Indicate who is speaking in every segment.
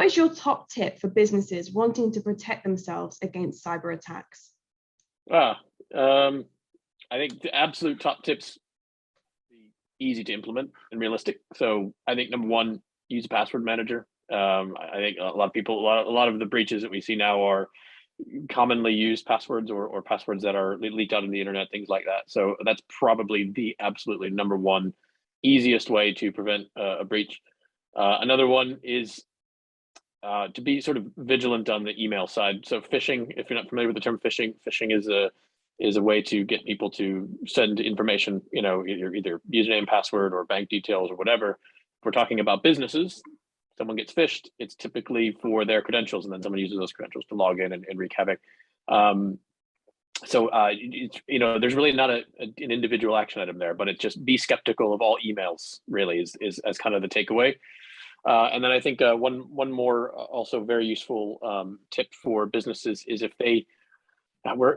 Speaker 1: What is your top tip for businesses wanting to protect themselves against cyber attacks?
Speaker 2: I think the absolute top tips be easy to implement and realistic. So I think number one, use a password manager. I think a lot of people, a lot of the breaches that we see now are commonly used passwords or passwords that are leaked out on the internet, things like that. So that's probably the absolutely number one easiest way to prevent a breach. Another one is to be sort of vigilant on the email side. So phishing, if you're not familiar with the term phishing, phishing is a way to get people to send information, either username, password, or bank details or whatever. If we're talking about businesses, someone gets phished, it's typically for their credentials, and then someone uses those credentials to log in and wreak havoc. There's really not an individual action item there, but it's just be skeptical of all emails, really, is as kind of the takeaway. And then I think one more also very useful tip for businesses is if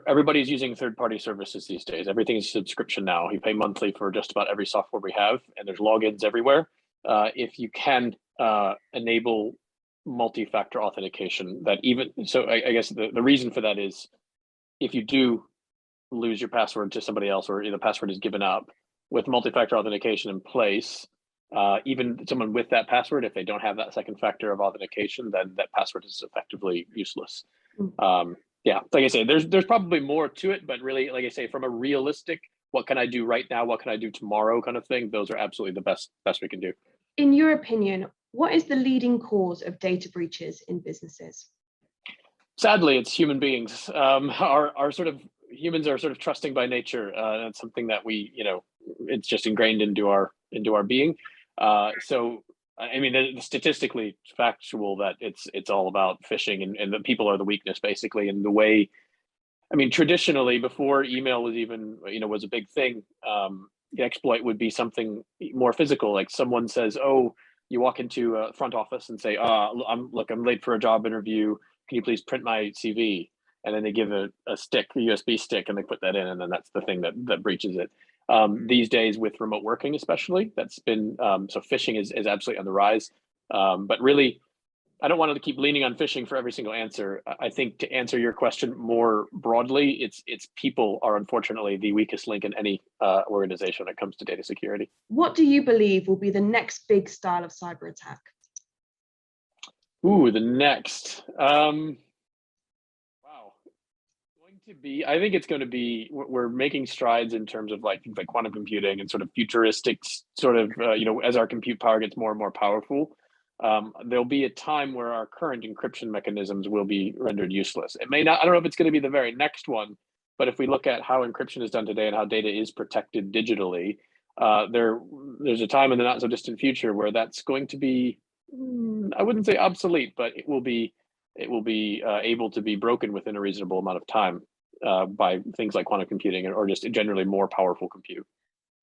Speaker 2: everybody's using third-party services these days. Everything is subscription now. You pay monthly for just about every software we have, and there's logins everywhere. If you can enable multi-factor authentication, I guess the reason for that is if you do lose your password to somebody else, or the password is given up, with multi-factor authentication in place, even someone with that password, if they don't have that second factor of authentication, then that password is effectively useless. Yeah, like I say, there's probably more to it, but really, like I say, from a realistic, what can I do right now, what can I do tomorrow kind of thing, those are absolutely the best we can do.
Speaker 1: In your opinion, what is the leading cause of data breaches in businesses?
Speaker 2: Sadly, it's human beings. Our sort of humans are sort of trusting by nature. That's something that it's just ingrained into our being. So I mean, statistically factual that it's all about phishing, and the people are the weakness basically. And the way, I mean, traditionally before email was even was a big thing, the exploit would be something more physical, like someone says, "Oh, you walk into a front office and say, I'm late for a job interview. Can you please print my CV?" And then they give a USB stick, and they put that in, and then that's the thing that breaches it. These days with remote working, especially, that's been, so phishing is absolutely on the rise. But really, I don't want to keep leaning on phishing for every single answer. I think to answer your question more broadly, it's people are unfortunately the weakest link in any organization when it comes to data security.
Speaker 1: What do you believe will be the next big style of cyber attack?
Speaker 2: Ooh, the next. Wow. I think it's going to be, we're making strides in terms of things like quantum computing and sort of futuristic sort of, as our compute power gets more and more powerful, there'll be a time where our current encryption mechanisms will be rendered useless. It may not, I don't know if it's going to be the very next one, but if we look at how encryption is done today and how data is protected digitally, there's a time in the not so distant future where that's going to be, I wouldn't say obsolete, but it will be able to be broken within a reasonable amount of time by things like quantum computing or just generally more powerful compute.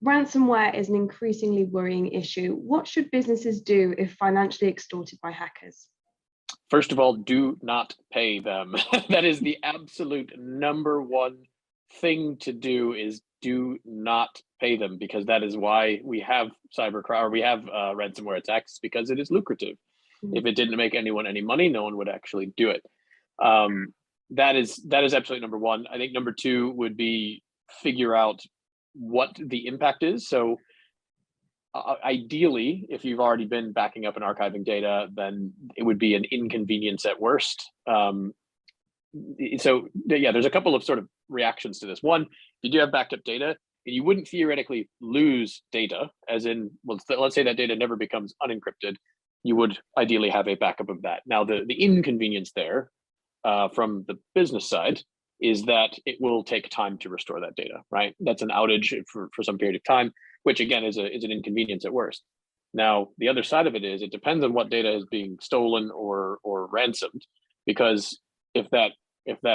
Speaker 1: Ransomware is an increasingly worrying issue. What should businesses do if financially extorted by hackers?
Speaker 2: First of all, do not pay them. That is the absolute number one thing to do, is do not pay them, because that is why we have cybercrime, or we have ransomware attacks, because it is lucrative. If it didn't make anyone any money, no one would actually do it. That is absolutely number one. I think number two would be figure out what the impact is. So ideally, if you've already been backing up and archiving data, then it would be an inconvenience at worst. So yeah, there's a couple of sort of reactions to this. One, if you do have backed up data, you wouldn't theoretically lose data, as in, well, let's say that data never becomes unencrypted. You would ideally have a backup of that. Now, the inconvenience there from the business side is that it will take time to restore that data, right? That's an outage for some period of time, which again is an inconvenience at worst. Now, the other side of it is, it depends on what data is being stolen or ransomed, because if that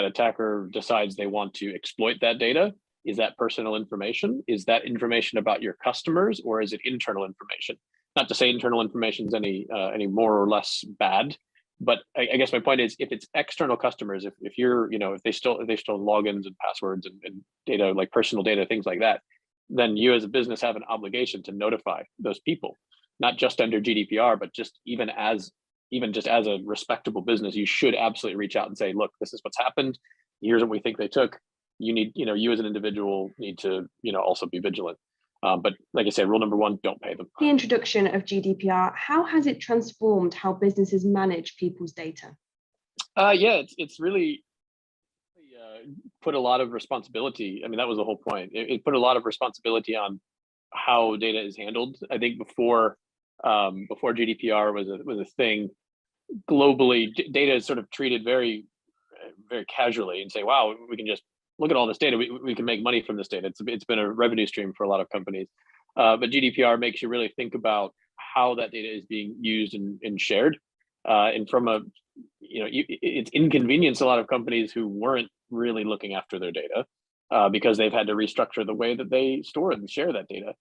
Speaker 2: attacker decides they want to exploit that data, is that personal information? Is that information about your customers, or is it internal information? Not to say internal information is any more or less bad, but I guess my point is, if it's external customers, if you're, if they stole logins and passwords and data, like personal data, things like that, then you as a business have an obligation to notify those people, not just under GDPR, but just even as even just as a respectable business, you should absolutely reach out and say, look, this is what's happened. Here's what we think they took. You need, you as an individual need to, also be vigilant. But like I said, rule number one, don't pay them.
Speaker 1: The introduction of GDPR, how has it transformed how businesses manage people's data?
Speaker 2: Yeah, it's really put a lot of responsibility. I mean, that was the whole point. It put a lot of responsibility on how data is handled. I think before GDPR was a thing globally, data is sort of treated very casually and say, wow, we can just look at all this data. We can make money from this data. It's been a revenue stream for a lot of companies. But GDPR makes you really think about how that data is being used and shared. And from it's inconvenienced a lot of companies who weren't really looking after their data because they've had to restructure the way that they store and share that data.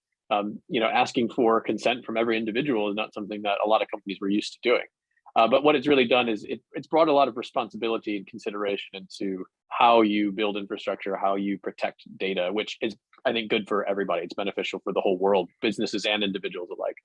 Speaker 2: Asking for consent from every individual is not something that a lot of companies were used to doing. But what it's really done is it's brought a lot of responsibility and consideration into how you build infrastructure, how you protect data, which is, I think, good for everybody. It's beneficial for the whole world, businesses and individuals alike.